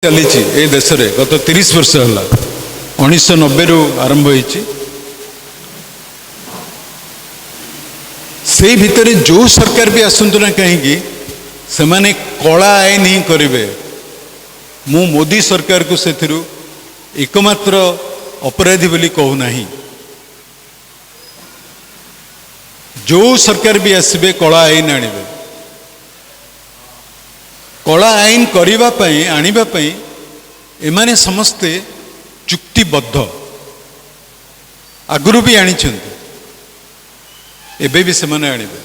चली ए देश में गत 30 वर्ष है 1990 रु आरंभ होती से भितर जो सरकार भी आसतु ना कहीं से माने कला आईन ही करेंगे मु मोदी सरकार को से एकमात्र अपराधी बोली कहूना जो सरकार भी आसबे कला आईन आनिबे कला आईन करने आने एमाने समस्ते चुक्तिबद्ध आगुरी भी आनी एबे भी सेमाने आनिबे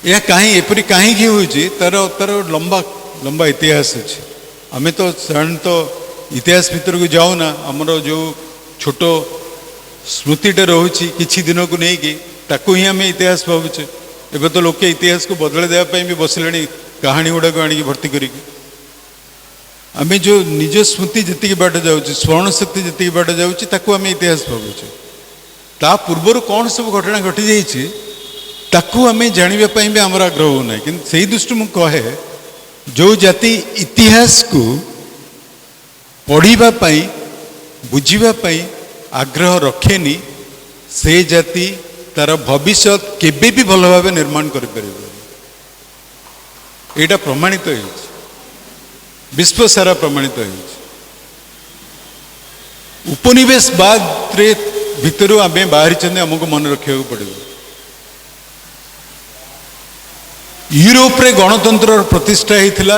यह कहीं एपरी कहीं होची तार तार लंबा लंबा इतिहास अच्छे आमे तो साधारण तो इतिहास भीतर को जाऊ ना आमर जो छोट स्मृतिटा रोची किछि दिन को लेकिन ताकू ही आम इतिहास भावुचे एबे तो लोके इतिहास को बदल देवाई भी बसले कहानी गुड़ाक आनी भर्ती करें जो निज स्मृति जी बाट जाऊँ स्मरण शक्ति जी बाट जाऊँ आम इतिहास भावुचे ता पूर्वर कौन सब घटना घटी जाइए आम जानापी भी आमर आग्रह होना कि से दृष्टि मुझे कहे जो जाति इतिहास को पढ़ापी बुझापी आग्रह रखेनी से जाति तार भविष्य केबे भी भल भाव निर्माण कर यहाँ प्रमाणित विश्व सारा प्रमाणित उपनिवेशवाद रे भितर आम बाहरी आमको मन रखा पड़े यूरोप रे गणतंत्र प्रतिष्ठा होता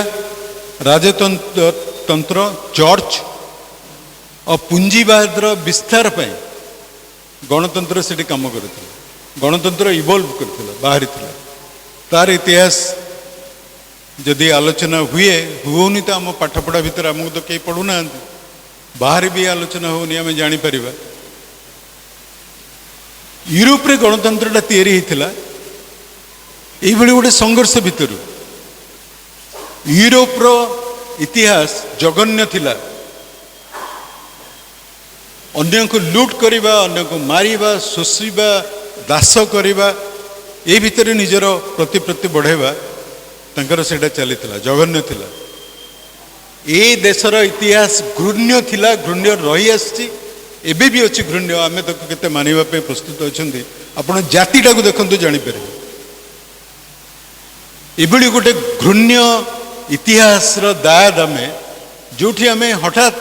राजतंत्र चर्च और पूंजीवाद विस्तार पर गणतंत्र से काम कर गणतंत्र इवॉल्व कर बाहरी तार इतिहास जदि आलोचना हुए होनी तो आम पाठपढ़ा भितर आमको तो कहीं पढ़ुना बाहर भी आलोचना होनी आम जापर यूरोप रे गणतंत्रटा या गोटे संघर्ष भितर यूरोप रो इतिहास जघन्य थिला अन्य को लुट करवा अन्य को मारिबा शोषिबा दास करवा ए भितर निजर प्रतिपत्ति बढ़ावा तंकर सेटा चलीथिला जघन्य थिला ए देशर इतिहास घृण्य थिला घृण्य रही आसी एबे भी अच्छी घृण्य आमे तो केते मानिबा पे प्रस्तुत अछंती आपण जातिटा को देखंतु जानि पारे एबडी गोटे घृण्य इतिहास रो दायाद आमे जोठी आमे हठात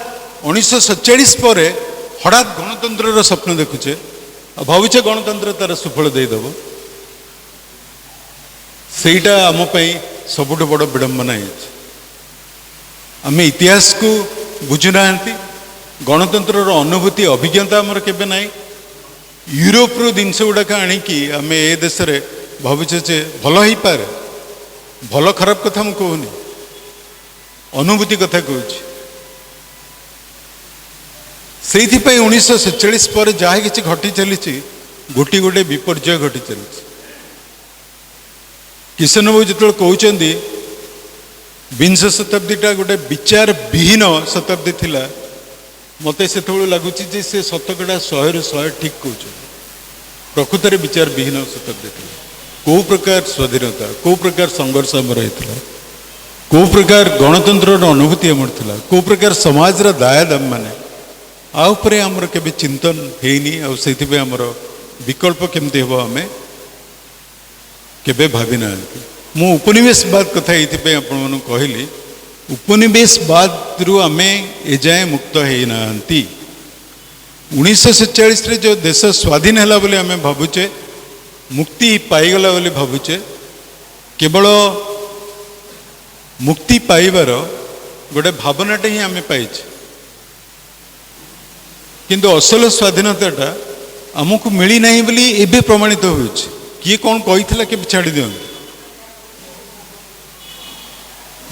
1947 पर हठात गणतंत्र स्वप्न देखुचे भावुचे गणतंत्र तार सुफल देदेव सेटा आम सबुठ बड़ विडंबना आम इतिहास को बुझुना गणतंत्र अनुभूति अभिज्ञता आमर केबे ना यूरोप रो जिनस गुड़ाक आणिकी आम ए देश में भावुचे जे भल हो पारे भल खराब कथा मुझे कहूनी अनुभूति कथा कहूँ से 1947 पर जहाँ कि घटी चली गोटी गोटे विपर्य घटी चली किशन बाबू जो कहते विंश शताब्दीटा गोटे विचार विहीन शताब्दी थिला मत से लगुच से शतकड़ा 100 रु 100 ठीक कहते प्रकृत में विचार विहीन शताब्दी थी कौ प्रकार स्वाधीनता कौ प्रकार संघर्ष आमर होता कौ प्रकार गणतंत्र अनुभूति आमर था कौ प्रकार समाज दायाद आम मैंने आउपरे आमर केबे चिंतन हेनी आ आमर विकल्प केमती हम आम केबे भावी ना मु उपनिवेशवाद कथा ये आपण कहली उपनिवेशवाद रु आम एजाए मुक्त होना 1947 रे जो देश स्वाधीन है बोली आम भावुचे मुक्ति पाईगला बोली भावुचे केवल मुक्ति पाइबार गोटे भावनाटे ही आम पाइचे किंतु असल स्वाधीनताटा आमको मिली नहीं बोली एबे प्रमाणित हो किए कौन कही कि छाड़ी दियंतु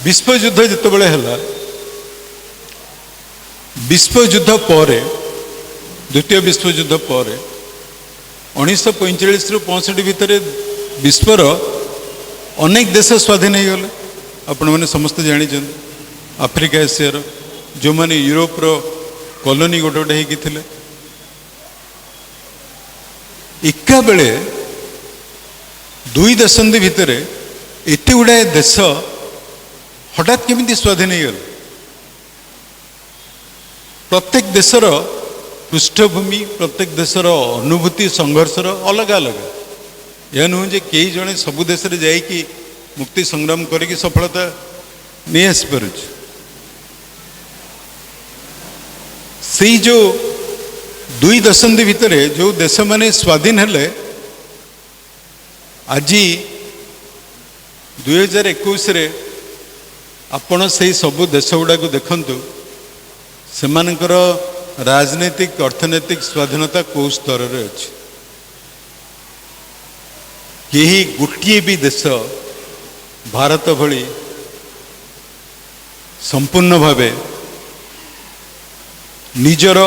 विश्वयुद्ध जितेबाला है विश्वयुद्ध पर द्वितीय विश्वयुद्ध पर 1945 रु 65 भितर विश्वर अनेक देश स्वाधीन हो गले आपण मैंने समस्त जानी आफ्रिका एशियार जो मैंने यूरोप रो कॉलोनी गोटे गोटे होते एका बेले दुई दशंधि भितर एत गुड़ाए देश हठात केमिति स्वाधीन हो गल प्रत्येक देशर पृष्ठभूमि प्रत्येक देशर अनुभूति संघर्षर अलग अलग यह नुह जे कई जने सबु देश रे जाइकी मुक्ति संग्राम करके सफलता नहीं आसी पार से जो 2 दशंधि भितर जो देश माने स्वाधीन हेले आज 2021 रे आपण से सबु देश गुड़ा को देखंतु सेमानकर राजनीतिक अर्थनैतिक स्वाधीनता कौ स्तर रे अछि यही गोटे भी देश भारत भली संपूर्ण भावे निजर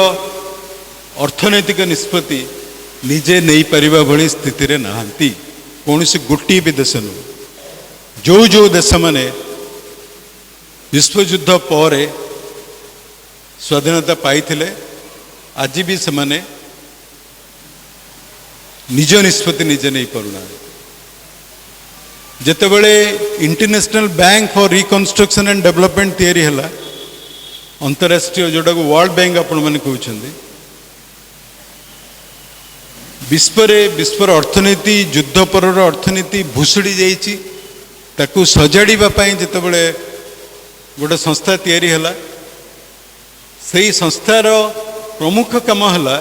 अर्थनैतिक निष्पत्ति निजे नहीं परिबा भली स्थिति रे नहांती कौन सी गोटे भी देश नु जो देश माने विश्वयुद्ध पर स्वाधीनता पाई आज भी से माने निज निष्पत्ति निजे नहीं पारुना जेतेबेले international bank for reconstruction and development तैयारी है अंतरराष्ट्रीय जोटा को वर्ल्ड बैंक आपण मैंने कहते विश्वर अर्थनीति युद्ध पर अर्थनीति भुशुड़ी जाइए ताकू सजाड़ापी जितेबले गोटे संस्था तैयारी है से संस्थार प्रमुख काम है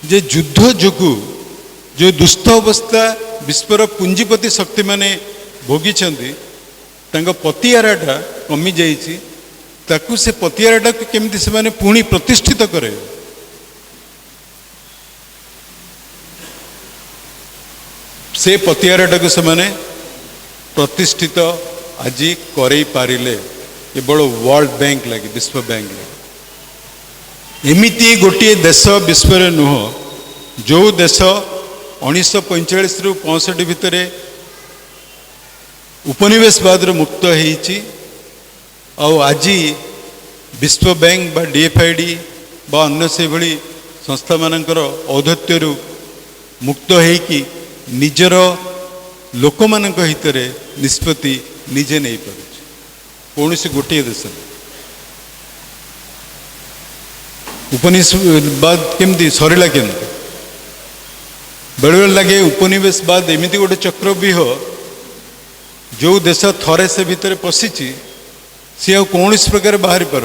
जे युद्ध जोगु जो दुस्थ अवस्था विश्वर पुंजीपति शक्ति माने भोगी पतिआराटा कमी जाइए ताकू से पतिआराटा केमिति से माने पुणी प्रतिष्ठित करे से पतिआराटा को से माने प्रतिष्ठित आज करई पारिले केवल वर्ल्ड बैंक लगे विश्व बैंक लगे एमिति गोटे देश विश्व नुह जो देश 1945 रु 65 भितर उपनिवेशवाद मुक्त होइछि आज विश्व बैंक बा DFID बा अन्य से भली संस्था मानकर औद्धत्य मुक्त होइकि निजर लोक मानक हित निष्पत्ति निजे नहीं पार कौन सी गोटे देश उपनिवेशवाद केमती सरला केमती बेले बेले लगे उपनिवेशवाद एमती गोटे चक्रव्यूह जो देश थरे से भितर पशिची सी कौन प्रकार बाहरी पार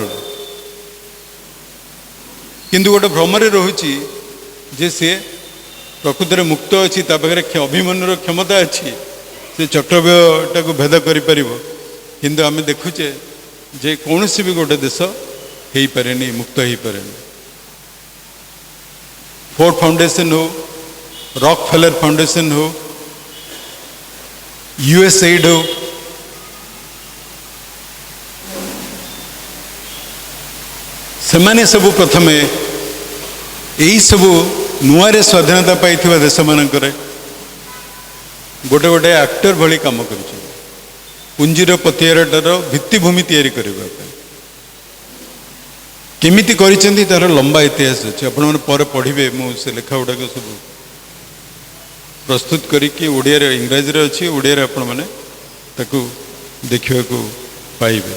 किंतु गोटे भ्रमरे रोची जे सी प्रकृति में मुक्त अच्छी पाखे अभिमन्युर क्षमता अच्छी से चक्रव्यूहटा को भेद कर किंतु आम देखुचे जे कौन सी भी गोटे देश हो पारे मुक्त हो पारे फोर्ड फाउंडेशन हो रॉकफेलर फाउंडेशन हो USAID हो सेमाने सबु प्रथमे यही सबु नुआरे स्वाधीनता पाई देश मानकर गोटे गोटे एक्टर भली काम कर पुंजीर पतिआराटार भित्तिभूमि तैयारी करने केमिति करिसेंती तार लंबा इतिहास अच्छे आपण मैंने पर पढ़े मुझे लेखा गुड़ाक सब प्रस्तुत करिकी ओडिया रे इंग्राजी रे अच्छी ओडिया रे आपण मैंने ताकू देखा पाइबे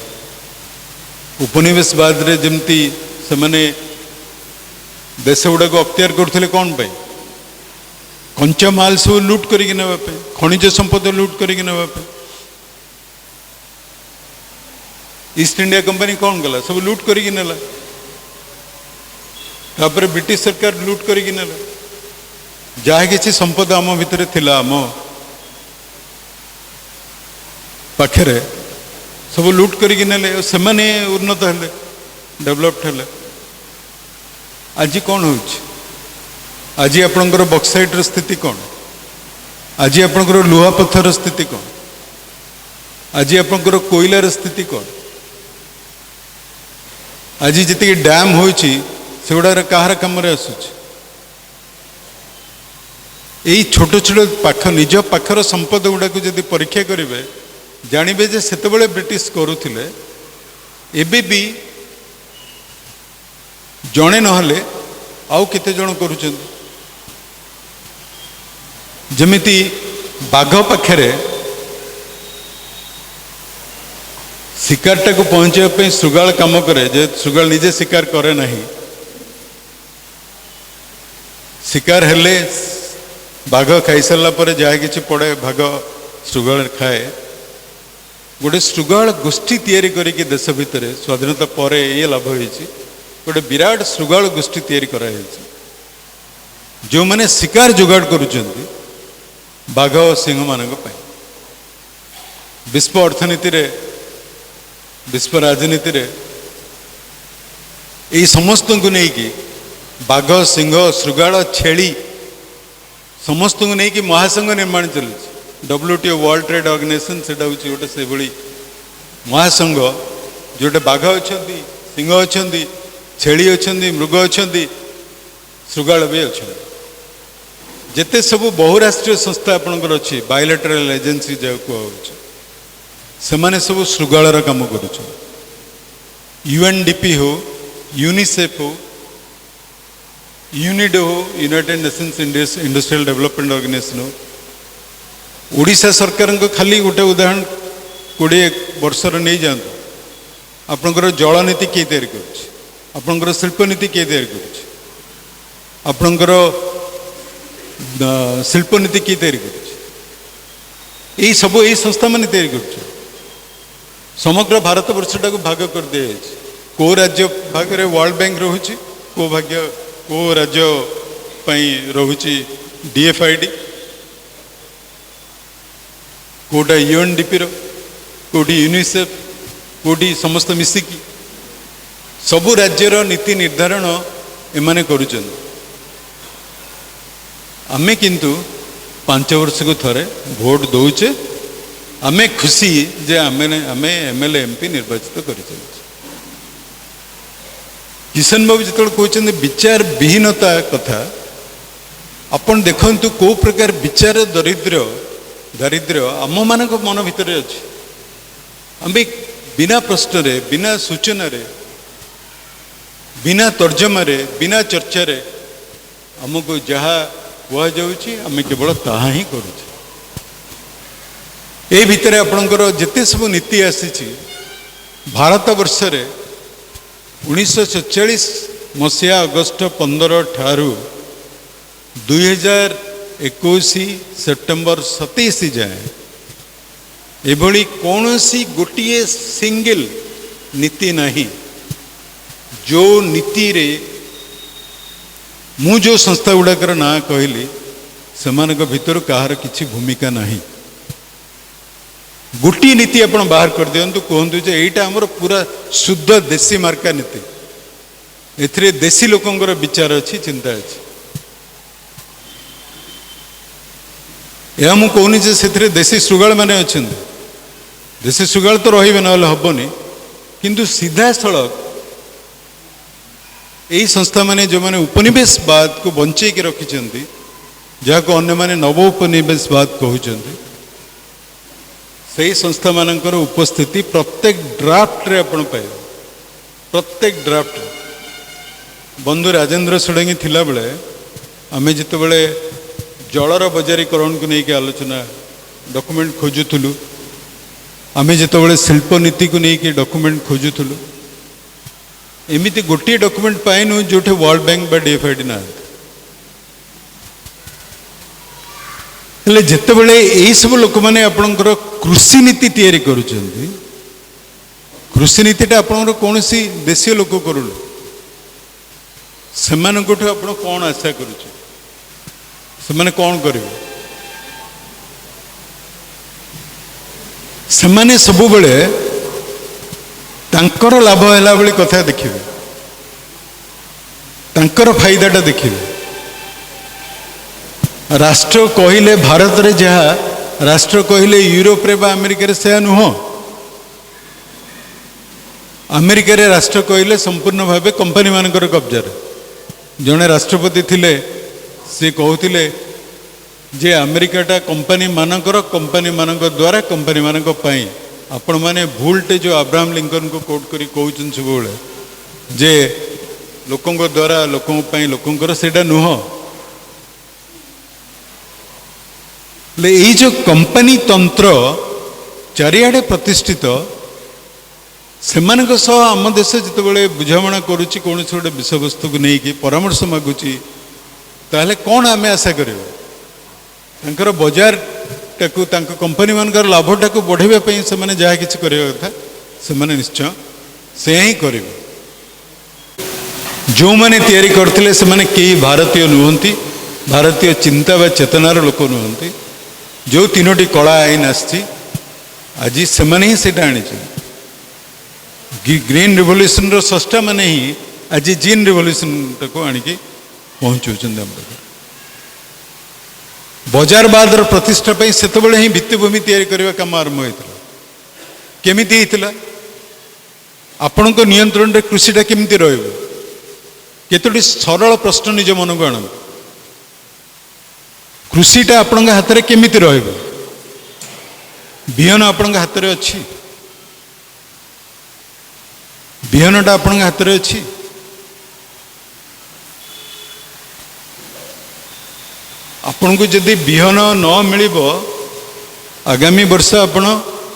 उपनिवेशवाद रे जमती से माने देश गुड़ाक अख्तियार करथिले कौन पाई कंचा माल सब लूट करिक नेबा खनिज संपद लूट करिक नेबा ईस्ट इंडिया कंपनी कौन गला सब लूट करिक नेला तापर ब्रिटिश सरकार लूट करिक नेला जहा किसी संपद आम भितर थिला आम पाखरे सब लूट करिक नेले से माने उन्नत हेले डेवलप्ड हेले आज कौन हो आज आपणकर बक्साइट स्थिति कौन आज आपणकर लुहा पत्थर स्थिति कौन आज आपणकर कोयलार स्थिति कौन आज जी डैम होइछि से गुड़ा कहार कम आसूँ यही छोट छोट पाख निज पाखर संपद गुड़ा को जब परीक्षा करेंगे जानवे जे सेतबेले ब्रिटिश करुले एबे भी जड़े नहले आउ केते जण करुछन जमिति बाघ पाखरे शिकारटा को पहुंचापी सुगाल काम करे जे सुगाल निजे शिकार करे नहीं शिकार हेले बाघ खाई सारा पर जहाँ कि पड़े भाग सुगाल खाए गोटे सुगाल गोष्ठी तैयारी करके देश भितर स्वाधीनता पर ये लाभ होती गोटे विराट सुगाल गोष्ठी तैयारी करा जो मैंने शिकार जोगाड़ करुँच बाघ और सिंह मान विश्व अर्थनीति रे विश्व राजनीति रे यही समस्त को लेकिन बाघ सिंह श्रृगाल छेली समस्त को लेकिन महासंघ निर्माण चलती WTO वर्ल्ड ट्रेड ऑर्गेनाइजेशन से गोटे से भाई महासंघ जोटे बाघ अच्छा सिंह अच्छा छेली अच्छा मृग अच्छा श्रृगाल भी अच्छा जिते सब बहुराष्ट्रीय संस्था आपंकर अच्छी बायोलेटरल एजेंसी जहाँ कहुच्छे से सब श्रृगालर काम कर UNDP हो यूनिसेफ हो यूनिड हो United Nations Industrial Development Organization हो ओडिशा सरकार को खाली गोटे उदाहरण 20 वर्षर नहीं जातु आपणकर जल नीति किए तैयारी करपंकर शिल्प नीति किए तैयारी करपंकर शिल्प नीति किए तैयारी कर सब यही संस्था मान तैयारी कर समग्र भारत वर्षटा को भाग कर दिया को राज्य भाग वर्ल्ड बैंक रोचे को भाग्य को राज्य रोचे DFID कोटा UNDP कोटी यूनिसेफ कोटी समस्त मिसिकी सबु राज्यर नीति निर्धारण एमाने करुचन आमे किंतु 5 वर्ष को थरे भोट दौचे आमे खुशी जे आमे MLA MP निर्वाचित कर किशन बाबू जो कहते विचार विहीनता कथा अपन देखु को प्रकार विचार दारिद्र्य आम मान मन भितर अच्छे आम बिना प्रश्न रे बिना सूचना रे बिना तर्जमा रे बिना चर्चा रे आमको जहाँ कहुच्छे केवल ताहा ही करुचे ए भितर आपणकर जिते सब नीति आसी भारत वर्ष रे 1947 मसीहा अगस्ट 15 ठारू 2021 सेप्टेम्बर 27 जाए एभली कौन सी गोटे सिंगल नीति नहीं जो नीति रे मु जो संस्था गुड़ाकर ना कहली से भितर कहार किसी भूमिका नहीं गोटी नीति आप बाहर कर दिंतु कहतु जे यहीटा आमर पूरा शुद्ध देशी मार्का नीति एथिरे देशी लोकंकर विचार अच्छी चिंता अच्छी यह मु कहूनी जे से देशी श्रृगाल माने अच्छे देशी श्रृगाल तो रही ना हेनी किंतु सीधा सड़क यही संस्था माने जो माने उपनिवेशवाद को बंचे रखिंट जहाँ को अन्य माने नव उपनिवेशवाद कहते से संस्था मानकर उपस्थिति प्रत्येक ड्राफ्ट रे आपण पाए प्रत्येक ड्राफ्ट बंधु राजेंद्र षडंगी थिला बेले आमे जिते बेले जलर बजारीकरण को लेकिन आलोचना डॉक्यूमेंट खोजुलु आमे जिते बेले शिल्प नीति को लेकिन डॉक्यूमेंट खोजुलु एमती गोटे डॉक्यूमेंट पाइनु जो वर्ल्ड बैंक बा DFID ना जिते बड़े यही सब लोक मैंने आपणकर कृषि नीति तैयारी करुँच कृषि नीतिटा आपणकर कौन सी देशीय लोक करूँ से आप कौन आशा करुचे से कौन करेंगे से सब बेले तांकर लाभ है भाई कथा देखिए तांकर फायदाटा देखिए राष्ट्र कहले भारत रे जहाँ राष्ट्र कहले यूरोप रे बा अमेरिका रे से नुह अमेरिका रे राष्ट्र कहले संपूर्ण भाव कंपनी मानकर कब्जा जड़े राष्ट्रपति थिले से कहते जे अमेरिकाटा कंपनी मानक द्वारा कंपनी मानक पई आपण माने भूलटे जो अब्राहम लिंकन को कोट करी कहउछन सब बेले जे लोकंक द्वारा लोकंक पई लोकंकर सेटा नुह ले जो कंपनी तंत्र चारिआडे प्रतिष्ठित ସେମାନଙ୍କ ସହ ଆମ ଦେଶ ଯେତେବେଳେ ବୁଝାମଣା କରୁଛି କୌଣସି ଗୋଟେ ବିଷୟବସ୍ତୁକୁ ନେଇକି ପରାମର୍ଶ ମାଗୁଛି ତାହେଲେ କ'ଣ ଆମେ ଆଶା କରିବା? ତାଙ୍କର ବଜାରଟାକୁ ତାଙ୍କ କମ୍ପାନୀମାନଙ୍କର ଲାଭଟାକୁ ବଢ଼ାଇବା ପାଇଁ ସେମାନେ ଯାହା କିଛି କରିବା କଥା ସେମାନେ ନିଶ୍ଚୟ ସେୟା ହିଁ କରିବେ। ଯେଉଁମାନେ ତିଆରି କରିଥିଲେ ସେମାନେ କେହି ଭାରତୀୟ ନୁହନ୍ତି, ଭାରତୀୟ ଚିନ୍ତା ବା ଚେତନାର ଲୋକ ନୁହନ୍ତି। ଯେଉଁ ତିନୋଟି କଳା ଆଇନ ଆସିଛି ଆଜି ସେମାନେ ହିଁ ସେଇଟା ଆଣିଛନ୍ତି। ଗ୍ରୀନ୍ ରିଭଲ୍ୟୁସନର ସ୍ରଷ୍ଟା ମାନେ ହିଁ ଆଜି ଜିନ୍ ରିଭଲ୍ୟୁସନଟାକୁ ଆଣିକି ପହଞ୍ଚଉଛନ୍ତି ଆମ ପାଖରେ। ବଜାରବାଦର ପ୍ରତିଷ୍ଠା ପାଇଁ ସେତେବେଳେ ହିଁ ଭିତ୍ତିଭୂମି ତିଆରି କରିବା କାମ ଆରମ୍ଭ ହୋଇଥିଲା। କେମିତି ହେଇଥିଲା? ଆପଣଙ୍କ ନିୟନ୍ତ୍ରଣରେ କୃଷିଟା କେମିତି ରହିବ? କେତୋଟି ସରଳ ପ୍ରଶ୍ନ ନିଜ ମନକୁ ଆଣନ୍ତୁ। କୃଷିଟା ଆପଣଙ୍କ ହାତରେ କେମିତି ରହିବ? ବିହନ ଆପଣଙ୍କ ହାତରେ ଅଛି? ବିହନଟା ଆପଣଙ୍କ ହାତରେ ଅଛି? ଆପଣଙ୍କୁ ଯଦି ବିହନ ନ ମିଳିବ ଆଗାମୀ ବର୍ଷ ଆପଣ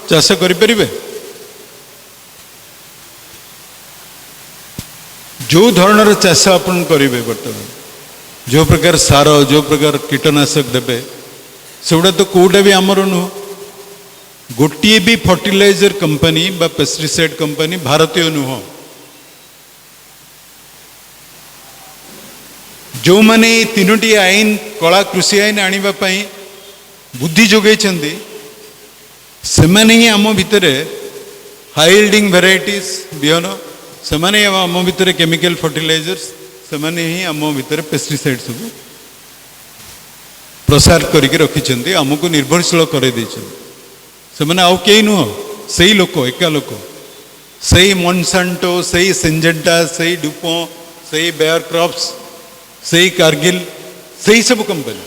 ଚାଷ କରିପାରିବେ? ଯେଉଁ ଧରଣର ଚାଷ ଆପଣ କରିବେ ବର୍ତ୍ତମାନ, ଯେଉଁ ପ୍ରକାର ସାର, ଯେଉଁ ପ୍ରକାର କୀଟନାଶକ ଦେବେ, ସେଗୁଡ଼ା ତ କେଉଁଟା ବି ଆମର ନୁହଁ। ଗୋଟିଏ ବି ଫର୍ଟିଲାଇଜର କମ୍ପାନୀ ବା ପେଷ୍ଟିସାଇଡ୍ କମ୍ପାନୀ ଭାରତୀୟ ନୁହଁ। ଯେଉଁମାନେ ଏଇ ତିନୋଟି ଆଇନ, କଳା କୃଷି ଆଇନ ଆଣିବା ପାଇଁ ବୁଦ୍ଧି ଯୋଗାଇଛନ୍ତି, ସେମାନେ ହିଁ ଆମ ଭିତରେ ହାଇ ଇଲ୍ଡିଂ ଭେରାଇଟିସ୍ ବିହନ, ସେମାନେ ହିଁ ଆମ ଭିତରେ କେମିକାଲ ଫର୍ଟିଲାଇଜର୍ସ, ସେମାନେ ହିଁ ଆମ ଭିତରେ ପେଷ୍ଟିସାଇଡ୍ ସବୁ ପ୍ରସାର କରିକି ରଖିଛନ୍ତି, ଆମକୁ ନିର୍ଭରଶୀଳ କରାଇ ଦେଇଛନ୍ତି। ସେମାନେ ଆଉ କେହି ନୁହଁ, ସେଇ ଲୋକ, ଏକା ଲୋକ, ସେଇ ମନସାଣ୍ଟୋ, ସେଇ ସିଞ୍ଜେଣ୍ଟା, ସେଇ ଡୁପୋ, ସେଇ ବେୟାର କ୍ରପ୍ସ, ସେଇ କାର୍ଗିଲ, ସେଇ ସବୁ କମ୍ପାନୀ।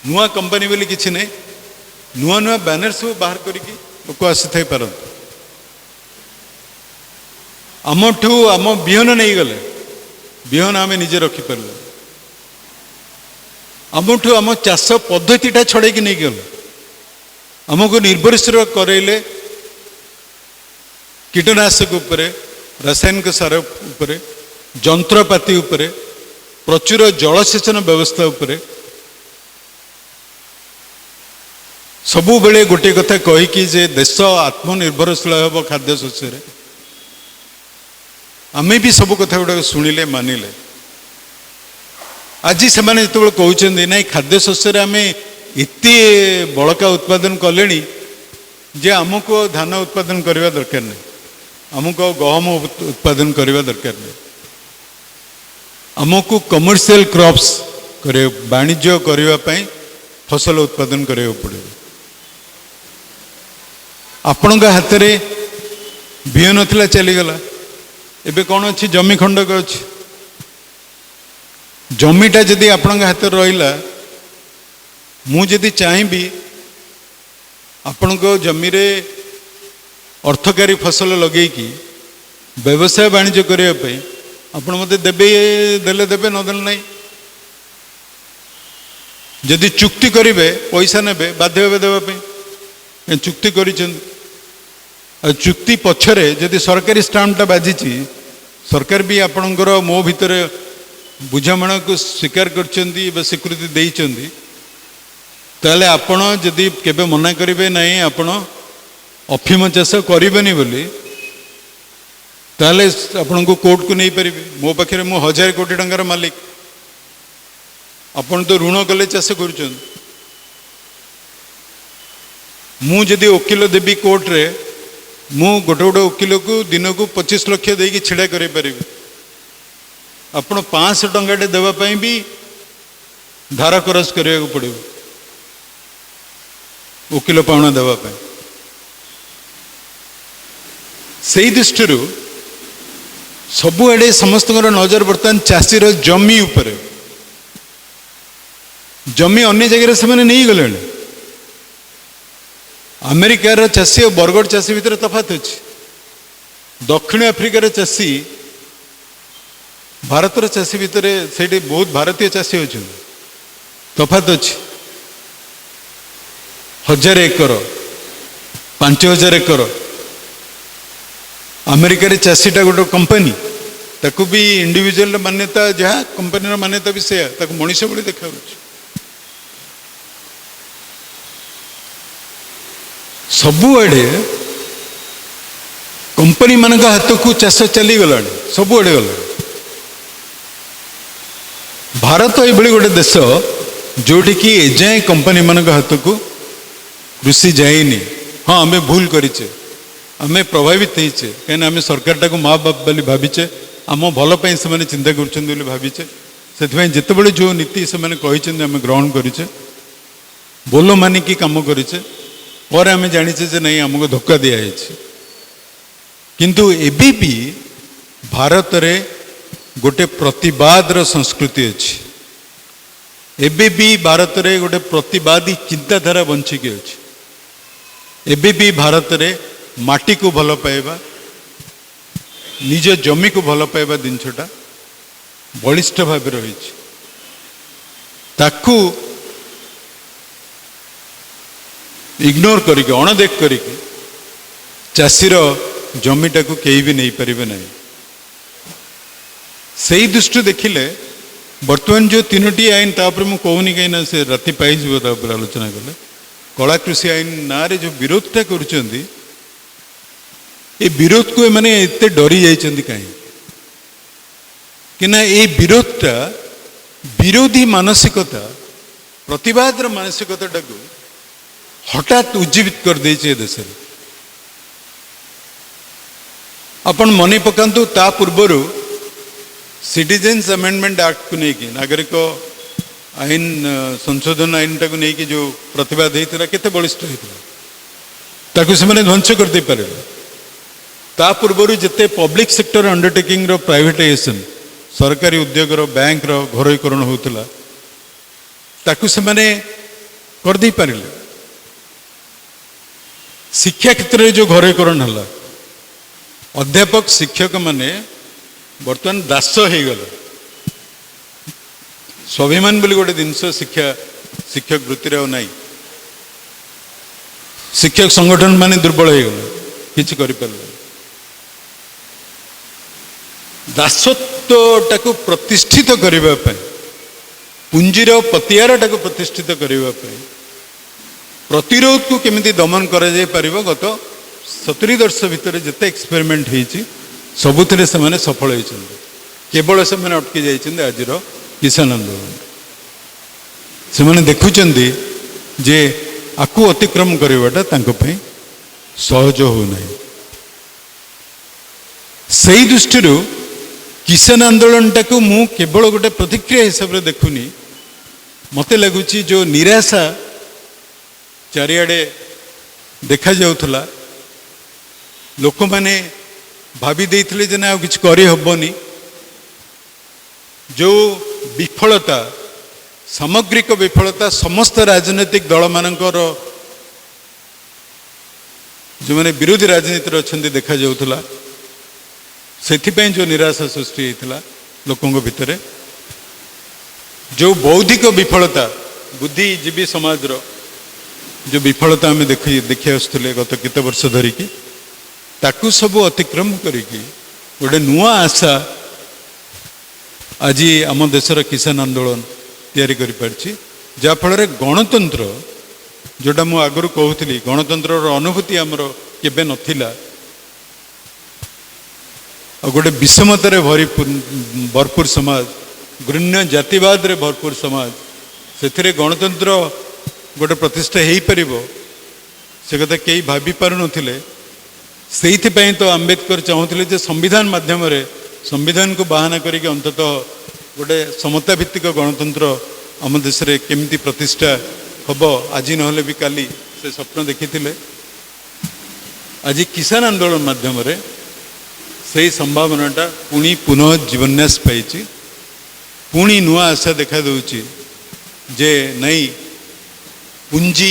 ନୂଆ କମ୍ପାନୀ ବୋଲି କିଛି ନାହିଁ। ନୂଆ ନୂଆ ବ୍ୟାନର ସବୁ ବାହାର କରିକି ଲୋକ ଆସିଥାଇ ପାରନ୍ତି। ଆମଠୁ ଆମ ବିହନ ନେଇଗଲେ, ବିହନ ଆମେ ନିଜେ ରଖିପାରିଲେ। ଆମଠୁ ଆମ ଚାଷ ପଦ୍ଧତିଟା ଛଡ଼େଇକି ନେଇଗଲେ, ଆମକୁ ନିର୍ଭରଶୀଳ କରାଇଲେ କୀଟନାଶକ ଉପରେ, ରାସାୟନିକ ସାର ଉପରେ, ଯନ୍ତ୍ରପାତି ଉପରେ, ପ୍ରଚୁର ଜଳସେଚନ ବ୍ୟବସ୍ଥା ଉପରେ। ସବୁବେଳେ ଗୋଟିଏ କଥା କହିକି ଯେ ଦେଶ ଆତ୍ମନିର୍ଭରଶୀଳ ହେବ ଖାଦ୍ୟଶସ୍ୟରେ, ଆମେ ବି ସବୁ କଥା ଗୁଡ଼ାକ ଶୁଣିଲେ, ମାନିଲେ। ଆଜି ସେମାନେ ଯେତେବେଳେ କହୁଛନ୍ତି ନାଇଁ ଖାଦ୍ୟଶସ୍ୟରେ ଆମେ ଏତେ ବଳକା ଉତ୍ପାଦନ କଲେଣି ଯେ ଆମକୁ ଧାନ ଉତ୍ପାଦନ କରିବା ଦରକାର ନାହିଁ, ଆମକୁ ଆଉ ଗହମ ଉତ୍ପାଦନ କରିବା ଦରକାର ନାହିଁ, ଆମକୁ କମର୍ସିଆଲ କ୍ରପ୍ସ କରିବା, ବାଣିଜ୍ୟ କରିବା ପାଇଁ ଫସଲ ଉତ୍ପାଦନ କରିବାକୁ ପଡ଼ିବ। ଆପଣଙ୍କ ହାତରେ ବିହନ ଥିଲା, ଚାଲିଗଲା। ଏବେ କ'ଣ ଅଛି? ଜମି ଖଣ୍ଡକ ଅଛି। ଜମିଟା ଯଦି ଆପଣଙ୍କ ହାତରେ ରହିଲା, ମୁଁ ଯଦି ଚାହିଁବି ଆପଣଙ୍କ ଜମିରେ ଅର୍ଥକାରୀ ଫସଲ ଲଗେଇକି ବ୍ୟବସାୟ ବାଣିଜ୍ୟ କରିବା ପାଇଁ, ଆପଣ ମୋତେ ଦେବେ, ଦେଲେ ଦେବେ, ନଦେଲେ ନାହିଁ। ଯଦି ଚୁକ୍ତି କରିବେ, ପଇସା ନେବେ, ବାଧ୍ୟ ହେବେ ଦେବା ପାଇଁ, ଚୁକ୍ତି କରିଛନ୍ତି। ଆଉ ଚୁକ୍ତି ପଛରେ ଯଦି ସରକାରୀ ଷ୍ଟାମ୍ପଟା ବାଜିଛି, ସରକାର ବି ଆପଣଙ୍କର ମୋ ଭିତରେ ବୁଝାମଣାକୁ ସ୍ୱୀକାର କରିଛନ୍ତି ବା ସ୍ୱୀକୃତି ଦେଇଛନ୍ତି, ତାହେଲେ ଆପଣ ଯଦି କେବେ ମନା କରିବେ ନାହିଁ ଆପଣ ଅଫିମ ଚାଷ କରିବେନି ବୋଲି, ତାହେଲେ ଆପଣଙ୍କୁ କୋର୍ଟକୁ ନେଇପାରିବେ। ମୋ ପାଖରେ ମୁଁ 1000 କୋଟି ଟଙ୍କାର ମାଲିକ, ଆପଣ ତ ଋଣ କଲେ ଚାଷ କରୁଛନ୍ତି। ମୁଁ ଯଦି ଓକିଲ ଦେବି କୋର୍ଟରେ, ମୁଁ ଗୋଟେ ଗୋଟେ ଓକିଲକୁ ଦିନକୁ 25 ଲକ୍ଷ ଦେଇକି ଛିଡ଼ା କରାଇପାରିବି। ଆପଣ 500 ଟଙ୍କାଟେ ଦେବା ପାଇଁ ବି ଧାର କରଜ କରିବାକୁ ପଡ଼ିବ, ଓକିଲ ପାଉଣା ଦେବା ପାଇଁ। ସେଇ ଦୃଷ୍ଟିରୁ ସବୁଆଡ଼େ ସମସ୍ତଙ୍କର ନଜର ବର୍ତ୍ତମାନ ଚାଷୀର ଜମି ଉପରେ। ଜମି ଅନ୍ୟ ଜାଗାରେ ସେମାନେ ନେଇଗଲେଣି। ଆମେରିକାର ଚାଷୀ ଆଉ ବରଗଡ଼ ଚାଷୀ ଭିତରେ ତଫାତ ଅଛି। ଦକ୍ଷିଣ ଆଫ୍ରିକାର ଚାଷୀ ଭାରତର ଚାଷୀ ଭିତରେ, ସେଇଠି ବହୁତ ଭାରତୀୟ ଚାଷୀ ଅଛନ୍ତି, ତଫାତ ଅଛି। 1000 ଏକର, 5000 ଏକର, अमेरिका रे चाषीटा गोटे कंपनी ताकू भी इंडिविजुअल मान्यता जहाँ कंपनी मान्यता भी से ताकू मनीष भाई देखा सबुआड़े कंपनी मान हाथ को चाष चली गला सबुआड़े गला भारत ये गोटे देश जोटि कि एजाए कंपनी मान हाथ को कृषि जाइनी हाँ आम भूल करें आम प्रभावित होचे कहीं आम सरकार टाक माँ बाप बोली भावीचे आम भल से चिंता कर भावीचे से जिते जो नीति से आम ग्रहण करें बोलो मानिकी कम करें पर आम जाचे नहीं आमको धोखा दिखाई किंतु एबी भी भारत रे गोटे प्रतिवाद संस्कृति अच्छी एबे भी भारत रे गोटे प्रतिवादी चिंताधारा बंचिकी अच्छी एबे भी भारत रे माटी को भल पाइबा निज जमी को भल पाइबा जिनसटा बलिष्ठ भाव रही ताकू इग्नोर करके अणदेख करके चाषीर जमीटा को कहीं भी नहीं पारे ना से दृष्टि देखिले बर्तमान जो तीनोटी आईन तापर मुझे कहूनी कहीं से राति पाइज आलोचना कले कला कृषि आईन ना रे जो विरोधटा कर विरोध को मैंने एत डरी जाइए कहीं कि ना ये विरोधटा विरोधी मानसिकता प्रतिवाद मानसिकता को हठात उज्जीवित कर देছে देश अपन मन पकातु ता पूर्वर सिटीजन्स अमेंडमेंट एक्ट को लेकिन नागरिक आईन संशोधन आईन टाक नहीं जो प्रतिवाद होता केते बलिष्ठ होता से ध्वंस कर दे पारे ता पूर्वर जिते पब्लिक सेक्टर अंडरटेकिंग रो प्राइवेटाइजेशन सरकारी उद्योग रो बैंक रो घरोईकरण होता ताकू से कर दे पारे शिक्षा क्षेत्र में जो घरोईकरण है अध्यापक शिक्षक माने बर्तमान दास हो गला स्वाभिमान बोली गोटे जिनस शिक्षा शिक्षक वृत्ति ना शिक्षक संगठन माने दुर्बल हो गला किसी कर दासत्वटा को प्रतिष्ठित करने पुंजीर पतियारटा को प्रतिष्ठित करने प्रतिरोध को केमिति दमन करा जाय परिबो गत 70 वर्ष भितर जिते एक्सपेरिमेंट होती सबुथिरे से माने सफल होती केवल से माने अटकी जाइछन्ते आज किसान आंदोलन से माने देखुचन्ते जे आकु अतिक्रम करवाटा तांको पई सहज हो नहीं सही दृष्टि किसान आंदोलन टाक मु केवल गोटे प्रतिक्रिया हिसाब से देखुनी मते लगुची जो निराशा चारिआडे देखा जाउथला लोक माने भाभी देइथिले जे ना किछ करि हबनी जो विफलता सामग्रिक विफलता समस्त राजनीतिक दल मानकर जो माने विरोधी राजनीति अच्छे देखा जाउथला सेथिपई जो निराशा सृष्टि होता लोकों भितर जो बौद्धिक विफलता बुद्धिजीवी समाज जो विफलता आम देखी आसुले गत केते वर्ष धरिकी ताकू सब अतिक्रम करिकी गोटे नुआ आशा आज आम देशर किसान आंदोलन तैयारी करि पारछि जाफल गणतंत्र जोटा मु आगु कहूली गणतंत्र अनुभूति आमर केबे नथिला गोटे विषमतार भरपूर समाज गृह्य जातिवाद रे भरपूर समाज से गणतंत्र गोटे प्रतिष्ठा हो पार से कथा कई भावी पार नथिले सेइथिपई तो आम्बेडकर चाहूले जे संविधान माध्यम संविधान को बाहाना करके अंततः गोटे समता भित्तिक गणतंत्र आम देश में केमती प्रतिष्ठा हम आज नहले भी काली से स्वप्न देखी आज किसान आंदोलन माध्यम से संभावनाटा पुणी पुनः जीवन्यास पाई पुणी नुआ आशा देखा दूची जे नहीं पुंजी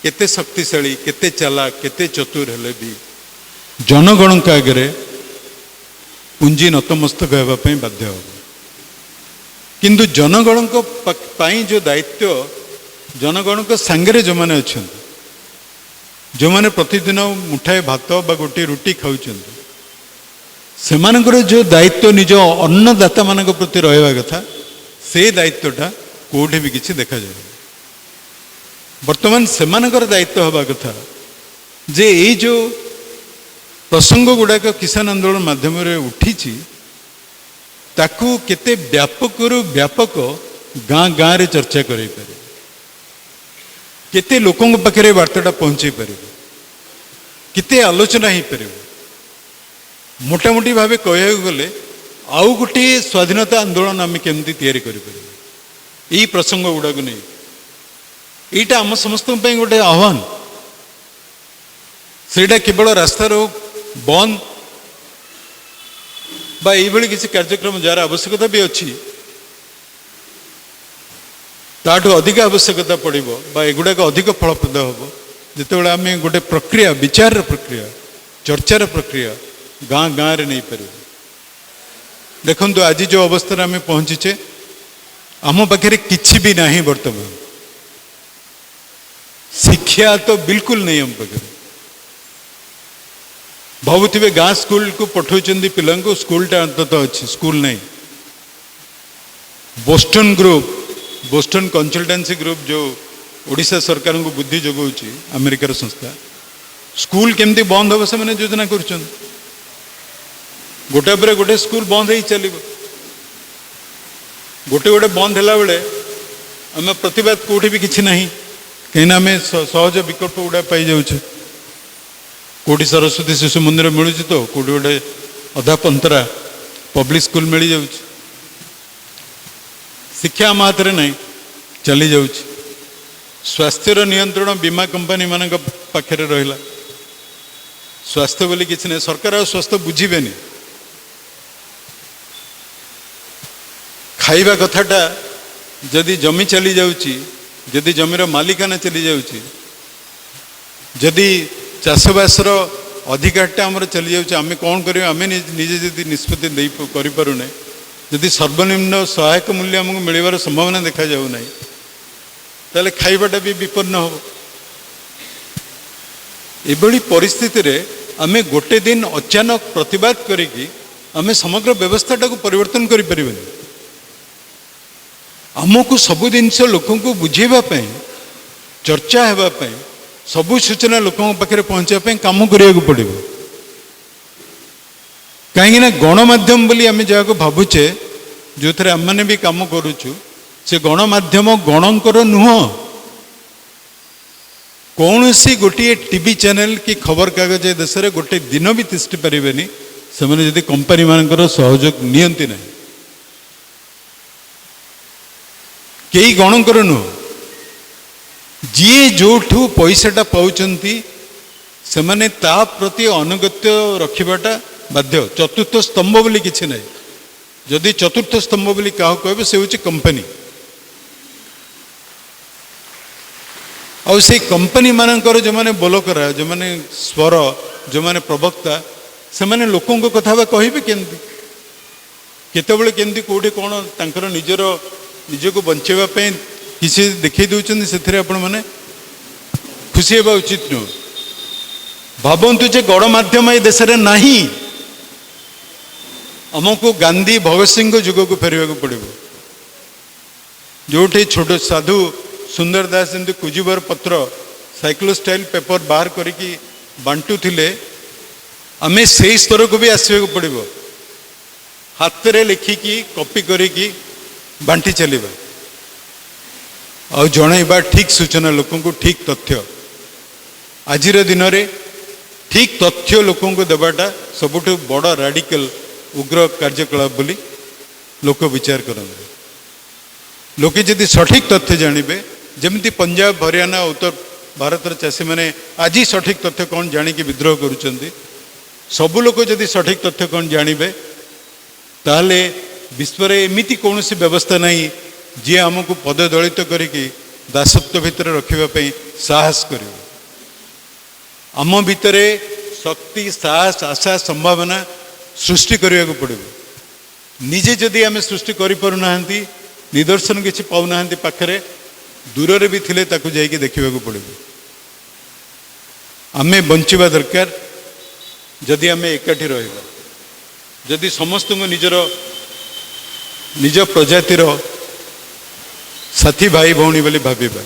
केते शक्तिशाली केते चालाक केते चतुर हेले भी जनगण का आगे पुंजी नतमस्तक होगापी बाध्य हो किंतु जनगण को जो दायित्व जनगण को सांगे जो मैंने अच्छा जो मैंने प्रतिदिन मुठाए भात बा गोटे रुटी खाऊं सेमानଙ୍କର जो दायित्व निज अन्नदाता ମାନଙ୍କ प्रति ରହିବା କଥା से दायित्वटा कोठे भी किछि देखा जाय वर्तमान सेमानଙ୍କର दायित्व हवा कथा जे ए जो प्रसंग गुड़ाक किसान आंदोलन माध्यम उठी ताकू केते व्यापक रु व्यापक गाँ गाँ रे चर्चा करें केते लोकों पाखे वार्ताटा पहुँचे पार केते आलोचना हो पार मोटामोटी भाव कह गले आउ गोटे स्वाधीनता आंदोलन आम केमती तैयारी करें यही प्रसंग गुड़ाक नहीं यहीटा आम समस्त गोटे आह्वान सेटा केवल रास्तार बंद बा ये किसी कार्यक्रम जार आवश्यकता भी अच्छी ताठू अधिक आवश्यकता पड़ो एगुड़ाक अधिक फलप्रद हम जिते आम गोटे प्रक्रिया विचार प्रक्रिया चर्चार प्रक्रिया गाँ गाँ रे नहीं पार देखु आज जो अवस्था आम पहुँचीचे आम पाखे किसी भी ना बर्तमान शिक्षा तो बिल्कुल नहीं आम पाखे भावुवे गाँ स्कूल को पठाउछन्ती पिला को स्कूलटा अंततः अच्छी स्कूल नहीं Boston group Boston consultancy group जो ओडिशा सरकार को बुद्धि जगाऊँगी अमेरिकार संस्था स्कूल केमती बंद हम से मैंने योजना कर गोटे पर गोटे स्कूल बंद हो चलो गोटे गोटे बंद है बेले आम प्रतिवाद कौटी भी किसी ना कहीं आम सहज विकल्प गुड़ा पाई जाऊे कोटी सरस्वती शिशु मंदिर मिलूँ तो कौटी गोटे अधा पंतरा पब्लिक स्कूल मिल जाऊँ शिक्षा आम हाथ में नहीं चली जाऊँ स्वास्थ्यर नियंत्रण बीमा कंपनी मान पाखे रहा स्वास्थ्य बोली किसी नहीं सरकार आ स्वास्थ्य बुझे खाइबा कथाटा जदि जमी चली जाऊँगी जदि जमीर मालिकाना चली जाऊँगी जदि चाषबासर अधिकारटा आमर चली जाऊँ आम कौन कर निजे जदि निष्पत्ति करें जदि सर्वनिम्न सहायक मूल्य आमको मिलवार संभावना देखा जाऊ ना ताले खाइबाटा भी विपन्न हो एभली परिस्थिति रे आमे गोटे दिन अचानक प्रतिवाद करिकी आमे समग्र व्यवस्थाटा को परिवर्तन करि परिबनी आमको सबु जिनस लोकों को बुझेबा पई चर्चा हेबा पई सबु सूचना लोकों पाखे पहुँचा काम करिया पड़ो कहीं गणमाध्यम बोली आम जहाँ को भावुचे जो थे आम मैंने भी काम करुचु से गणमाध्यम गणकर नुह कौन सी गोटे टीवी चैनल कि खबर कागज देश में गोटे दिन भी तिष्टि पारे से मैंने जदि कंपनी मानकर सहयोग नियंती ना कई गणकर नुह जी जो पैसाटा पाँच से मैंने ता प्रति अनुगत्य रखाटा बाध्य चतुर्थ स्तंभ बोली किसी ना जदि चतुर्थ स्तंभ बोली क्या कहे से हूँ कंपनी आउ से कंपनी मानकर जो मैंने बोलकरा जो मैंने स्वर जो मैंने प्रवक्ता से मैंने लोकों को कथा कहे केमती केतबले केमती कौटे कौन तांकर निजर निजको बंचेवाई किसी देखई दौरान से आपण मैंने खुशी होगा उचित नुह भावतु जे गणमाध्यम ये देश में नहीं आमको गांधी भगत सिंह जुग को फेरवा पड़ो जो छोट साधु सुंदर दास जमी कुजीवर पत्र साइक्लो स्टाइल पेपर बाहर करके बांटू थे आम से स्तर को भी आसवा पड़ो हाथ में लिखिकी कॉपी करी बांटी चलवा और जनइबा ठीक सूचना लोकों को ठीक तथ्य आजिर दिन में ठीक तथ्य लोकों को देवाटा सबुठ बड़ राडिकल उग्र कार्यकलाप बोली लोक विचार करते लोके जदि सठिक तथ्य जानवे जमती पंजाब हरियाणा उत्तर भारत चाषी मैंने आज सठिक तथ्य कौन जानिकी विद्रोह करुँच सबू लोग जदि सठिक तथ्य कौन जानवे ताहले विश्व एमती कौन सी व्यवस्था नहीं जी आमको पददलित करिकी दासत्व भितर रखापी साहस कर आम भितर शक्ति साहस आशा संभावना सृष्टि करने को पड़ो निजे जदि आम सृष्टि करना निदर्शन किसी पाऊना पाखे दूर भी थिले ताकू जाइए देखा पड़ो आमे बंचिबा दरकार जदि आमे एकाठी रहिबा जदि समस्त निजर निज प्रजातिर साथी भाई भौणी बोली भाविबा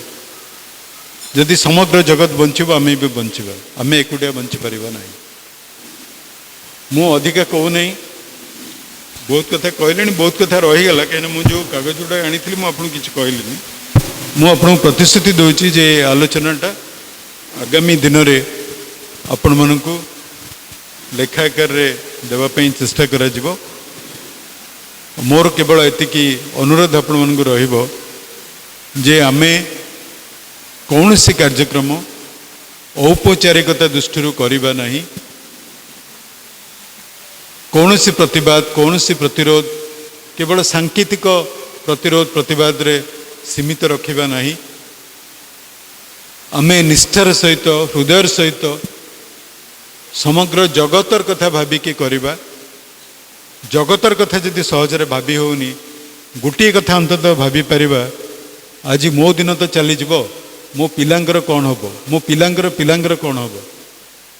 जदि समग्र जगत बंचिब आमे भी बंचिबा आमे एकुटिया बंची परिबा नाही मु अधिका कहू नहीं बहुत कथा कहले बहुत कथा रहीगला कहीं मुझे कागज गुड़ा आनी आपको किसी कहली मुझे प्रतिश्रुति दूसरी जे आलोचनाटा आगामी दिन में आपण मानू लेखाकार देवाई चेष्टा कर मोर केवल एति अनुरोध आपण मानक जे आमे कौन सी कार्यक्रम औपचारिकता दृष्टि करवा नहीं कौन सी प्रतिवाद कौन सी प्रतिरोध केवल सांकेतिक प्रतिरोध प्रतिवाद रे सीमित रखा नहीं आमे निष्ठार सहित हृदय सहित समग्र जगतर कथा भाविकी करवा जगतर कथा जदि सहजरे भाभी होनी गोटे कथा अंतत भाभी पारिबा आज मो दिन तो चलीज मो पिलांगर कौन हम मो पिलांगर कौन हम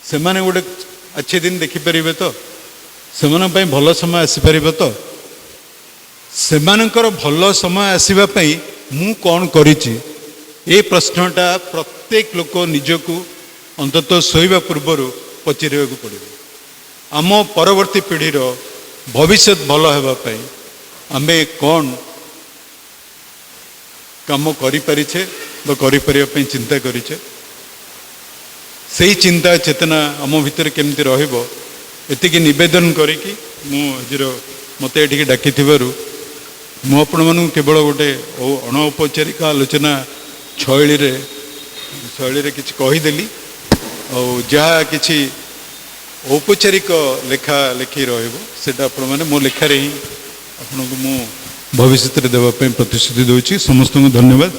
से माने गोटे अच्छे दिन देखिपारे तो से भल समय आसीपर तो से भल समय आसवाई मु कौन करिछि ए प्रश्नटा प्रत्येक लोक निजको अंतत शोवा पूर्वर पचारे पड़े आम परवर्ती पीढ़ीर भविष्य भल होगापाई आमे कौन काम करिपारिछे बा करिपारिबा चिंता करिछे से चिंता चेतना आम भितर केमती रहिबो एतिकी निवेदन करिकी मु आज मत ये डाकी आपण मानू केवल गोटे अनौपचारिक आलोचना शैली किसी कहीदेली जहाँ किसी औपचारिक लेखा लेखी रहा आपण मैंने मो लेखार ही आपको मु भविष्य देवाई प्रतिश्रुति दूसरी समस्त धन्यवाद।